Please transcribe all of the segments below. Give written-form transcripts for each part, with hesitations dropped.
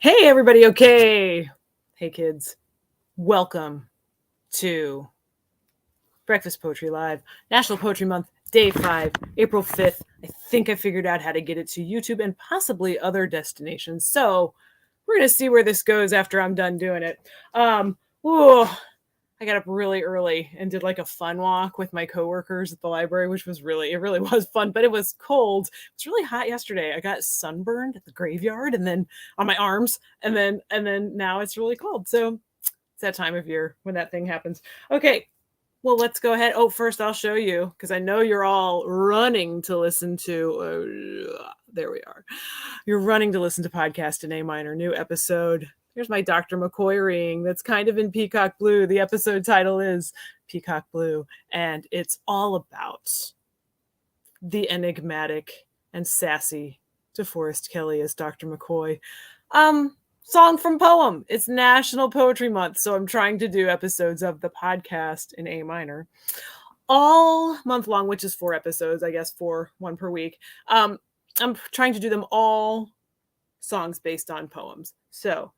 Hey, everybody. Okay. Hey, kids. Welcome to Breakfast Poetry Live, National Poetry Month, Day 5, April 5th. I think I figured out how to get it to YouTube and possibly other destinations. So we're going to see where this goes after I'm done doing it. I got up really early and did like a fun walk with my coworkers at the library, which was it really was fun, but it was cold. It was really hot yesterday. I got sunburned at the graveyard and then on my arms, and then now it's really cold. So it's that time of year when that thing happens. Okay. Well, let's go ahead. Oh, first I'll show you because I know you're all running to listen to. There we are. You're running to listen to Podcast in A Minor, new episode. Here's my Dr. McCoy ring that's kind of in peacock blue. The episode title is Peacock Blue, and it's all about the enigmatic and sassy DeForest Kelley as Dr. McCoy. Song from poem. It's National Poetry Month, so I'm trying to do episodes of the podcast in A minor all month long, which is 4 episodes, I guess, 1 per week. I'm trying to do them all songs based on poems. So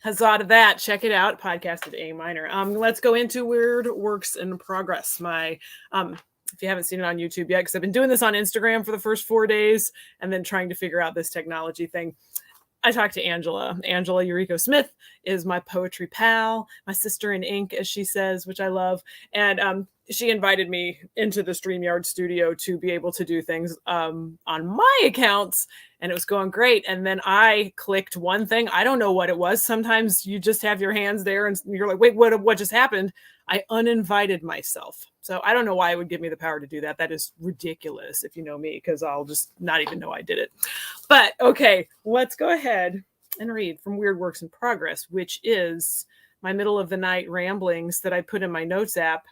huzzah to that. Check it out. Podcast at A minor. Let's go into Weird Works in Progress. My if you haven't seen it on YouTube yet, because I've been doing this on Instagram for the first 4 days and then trying to figure out this technology thing. I talked to Angela. Angela Eureka Smith is my poetry pal, my sister in ink, as she says, which I love. And she invited me into the StreamYard studio to be able to do things on my accounts, and it was going great. And then I clicked one thing. I don't know what it was. Sometimes you just have your hands there and you're like, wait, what just happened? I uninvited myself. So I don't know why it would give me the power to do that. That is ridiculous if you know me, because I'll just not even know I did it. But okay, let's go ahead and read from Weird Works in Progress, which is my middle of the night ramblings that I put in my notes app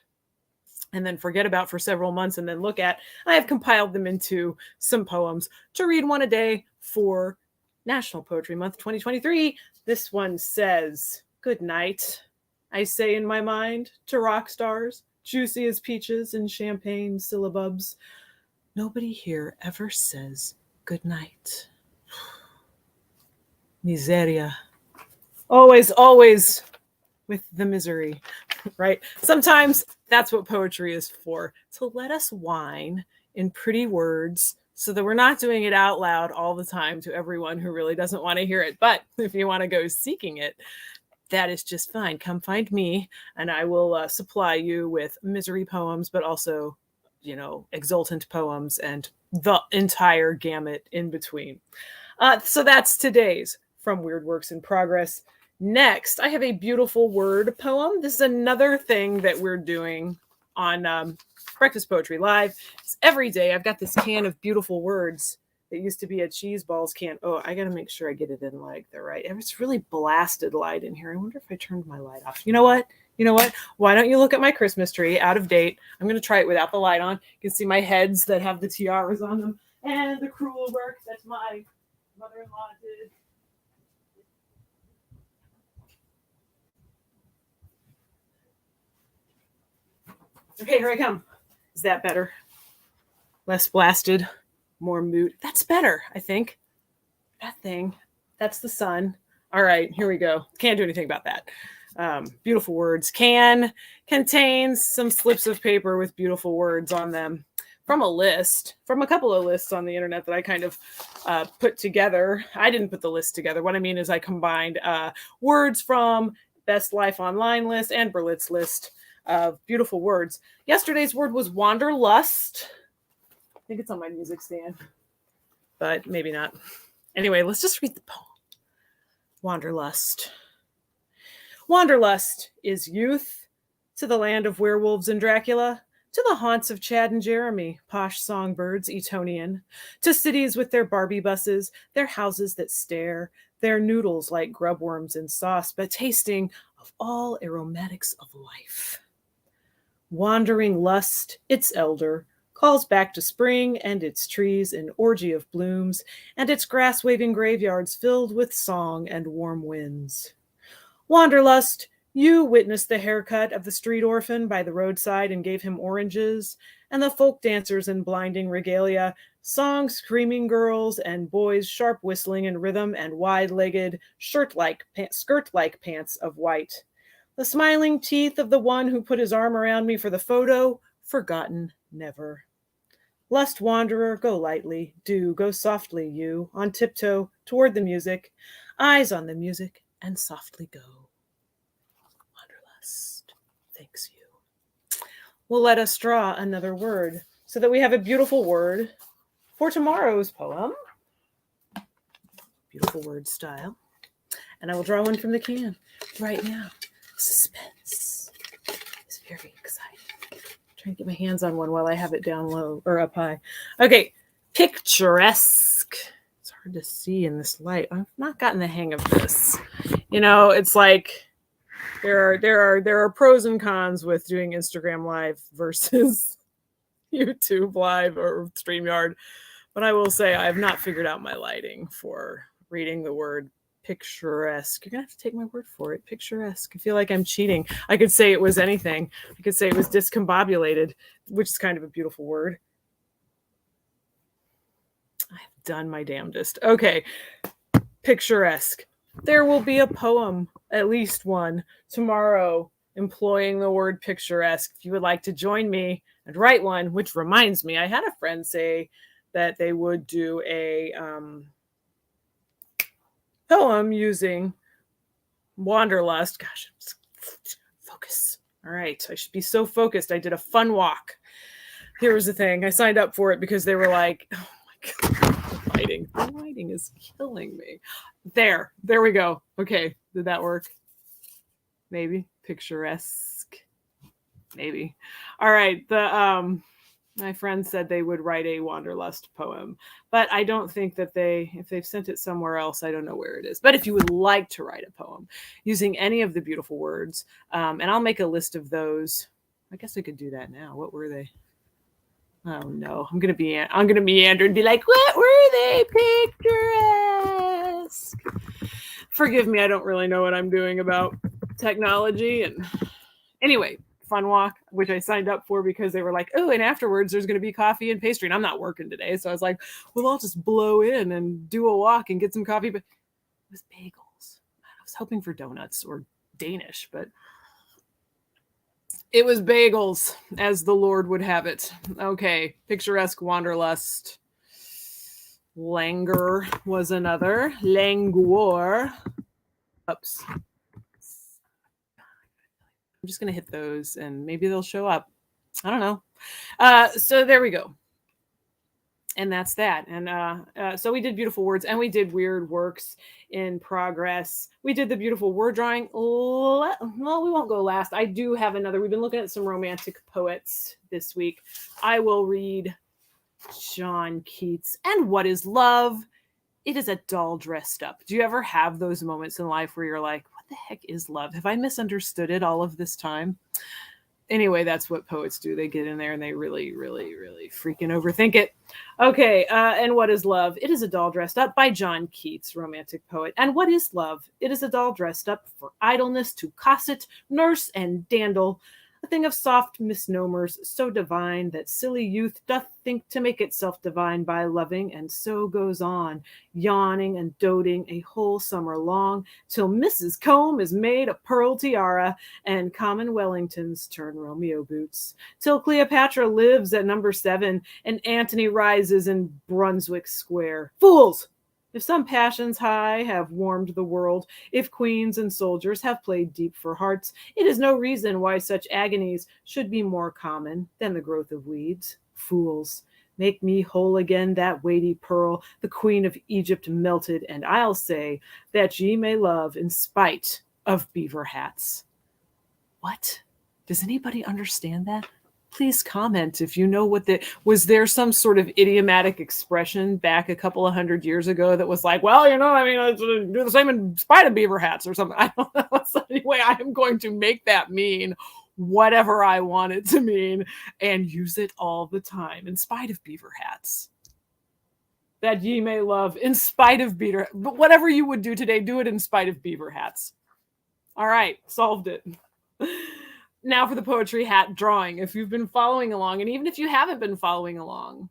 and then forget about for several months and then look at. I have compiled them into some poems to read one a day for National Poetry Month 2023. This one says, "Good night, I say in my mind to rock stars, juicy as peaches and champagne syllabubs. Nobody here ever says good night. Miseria. Always, always with the misery," right? Sometimes that's what poetry is for, to let us whine in pretty words so that we're not doing it out loud all the time to everyone who really doesn't want to hear it. But if you want to go seeking it, that is just fine. Come find me and I will supply you with misery poems, but also, exultant poems and the entire gamut in between. So that's today's from Weird Works in Progress. Next, I have a beautiful word poem. This is another thing that we're doing on Breakfast Poetry Live. It's every day. I've got this can of beautiful words. It used to be a cheese balls can. Oh, I got to make sure I get it in like the right. It's really blasted light in here. I wonder if I turned my light off. You know what? Why don't you look at my Christmas tree? Out of date. I'm going to try it without the light on. You can see my heads that have the tiaras on them and the cruel work that my mother-in-law did. Okay, here I come. Is that better? Less blasted, more mood. That's better, I think. That thing. That's the sun. All right, here we go. Can't do anything about that. Beautiful words. Can contains some slips of paper with beautiful words on them from a couple of lists on the internet that I kind of put together. I didn't put the list together. What I mean is I combined words from Best Life Online list and Berlitz list of beautiful words. Yesterday's word was wanderlust. I think it's on my music stand, but maybe not. Anyway, let's just read the poem. Wanderlust. Wanderlust is youth to the land of werewolves and Dracula, to the haunts of Chad and Jeremy, posh songbirds, Etonian, to cities with their Barbie buses, their houses that stare, their noodles like grubworms in sauce, but tasting of all aromatics of life. Wandering lust, its elder, calls back to spring and its trees in orgy of blooms, and its grass-waving graveyards filled with song and warm winds. Wanderlust, you witnessed the haircut of the street orphan by the roadside and gave him oranges, and the folk dancers in blinding regalia Song screaming girls and boys sharp whistling in rhythm and wide-legged skirt-like pants of white. The smiling teeth of the one who put his arm around me for the photo, forgotten never. Lust wanderer, go lightly, do go softly, you, on tiptoe toward the music, eyes on the music, and softly go. Wanderlust, thanks you. Well, let us draw another word so that we have a beautiful word for tomorrow's poem. Beautiful word style. And I will draw one from the can right now. Suspense is very exciting. I'm trying to get my hands on one while I have it down low or up high. Okay, picturesque. It's hard to see in this light. I've not gotten the hang of this. You know, it's like there are pros and cons with doing Instagram Live versus YouTube Live or StreamYard. But I will say I have not figured out my lighting for reading the word picturesque. You're going to have to take my word for it. Picturesque. I feel like I'm cheating. I could say it was anything. I could say it was discombobulated, which is kind of a beautiful word. I've done my damnedest. Okay. Picturesque. There will be a poem, at least one, tomorrow employing the word picturesque. If you would like to join me and write one, which reminds me, I had a friend say that they would do a poem using wanderlust. Gosh, focus. All right, I should be so focused. I did a fun walk. Here was the thing. I signed up for it because they were like, oh my God, the lighting is killing me. There we go. Okay, did that work? Maybe. Picturesque. Maybe. All right, my friend said they would write a wanderlust poem, but I don't think that if they've sent it somewhere else, I don't know where it is. But if you would like to write a poem using any of the beautiful words, and I'll make a list of those. I guess I could do that now. What were they? Oh no, I'm gonna meander and be like, what were they? Picturesque. Forgive me, I don't really know what I'm doing about technology. And anyway, fun walk, which I signed up for because they were like, oh, and afterwards there's going to be coffee and pastry. And I'm not working today. So I was like, well, I'll just blow in and do a walk and get some coffee. But it was bagels. I was hoping for donuts or Danish, but it was bagels, as the Lord would have it. Okay, picturesque wanderlust. Languor was another. Languor. Oops. I'm just going to hit those and maybe they'll show up. I don't know. So there we go. And that's that. And so we did beautiful words and we did weird works in progress. We did the beautiful word drawing. Well, we won't go last. I do have another. We've been looking at some romantic poets this week. I will read John Keats. And what is love? It is a doll dressed up. Do you ever have those moments in life where you're like, what the heck is love? Have I misunderstood it all of this time? Anyway, that's what poets do. They get in there and they really, really, really freaking overthink it. Okay, and what is love? It is a doll dressed up by John Keats, romantic poet. And what is love? It is a doll dressed up for idleness, to cosset, nurse, and dandle. A thing of soft misnomers, so divine that silly youth doth think to make itself divine by loving, and so goes on, yawning and doting a whole summer long, till Mrs. Combe is made a pearl tiara, and common Wellingtons turn Romeo boots, till Cleopatra lives at number 7, and Antony rises in Brunswick Square. Fools! If some passions high have warmed the world, if queens and soldiers have played deep for hearts, it is no reason why such agonies should be more common than the growth of weeds. Fools, make me whole again that weighty pearl, the queen of Egypt melted, and I'll say that ye may love in spite of beaver hats. What? Does anybody understand that? Please comment if you know was there some sort of idiomatic expression back a couple of 100 years ago that was like, well, do the same in spite of beaver hats or something. I don't know. So anyway, I am going to make that mean whatever I want it to mean and use it all the time in spite of beaver hats. That ye may love in spite of beaver, but whatever you would do today, do it in spite of beaver hats. All right, solved it. Now for the poetry hat drawing. If you've been following along, and even if you haven't been following along,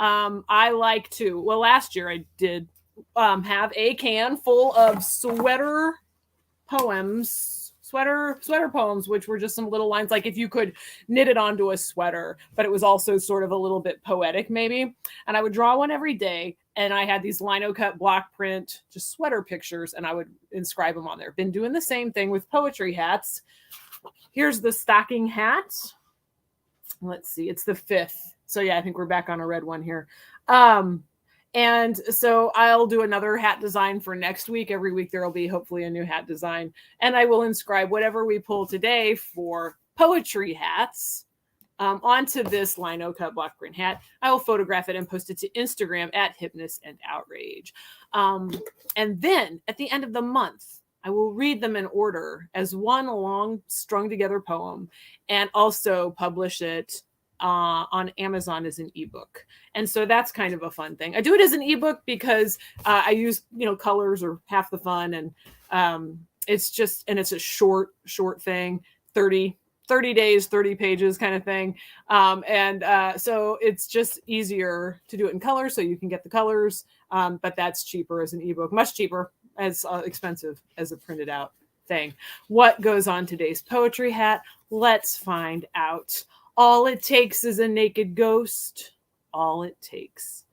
I like to, well, last year I did have a can full of sweater poems, sweater poems, which were just some little lines, like if you could knit it onto a sweater, but it was also sort of a little bit poetic maybe. And I would draw one every day, and I had these lino cut block print just sweater pictures, and I would inscribe them on there. Been doing the same thing with poetry hats. Here's the stocking hat. Let's see, it's the 5th. So yeah, I think we're back on a red one here. And so I'll do another hat design for next week. Every week there will be hopefully a new hat design. And I will inscribe whatever we pull today for poetry hats onto this lino cut block print hat. I will photograph it and post it to Instagram at Hipness&Outrage. And then at the end of the month, I will read them in order as one long strung together poem, and also publish it on Amazon as an ebook. And so that's kind of a fun thing. I do it as an ebook because I use, colors are half the fun. And it's a short thing, 30 days, 30 pages kind of thing. So it's just easier to do it in color so you can get the colors. But that's cheaper as an ebook, much cheaper, as expensive as a printed out thing. What goes on today's poetry hat? Let's find out. All it takes is a naked ghost. All it takes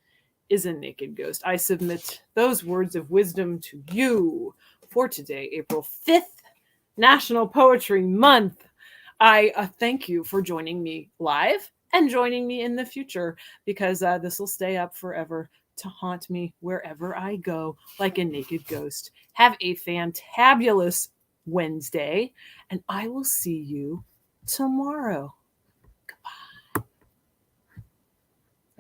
is a naked ghost. I submit those words of wisdom to you for today, April 5th, National Poetry Month. I thank you for joining me live and joining me in the future, because this will stay up forever to haunt me wherever I go like a naked ghost. Have a fantabulous Wednesday, and I will see you tomorrow. Goodbye.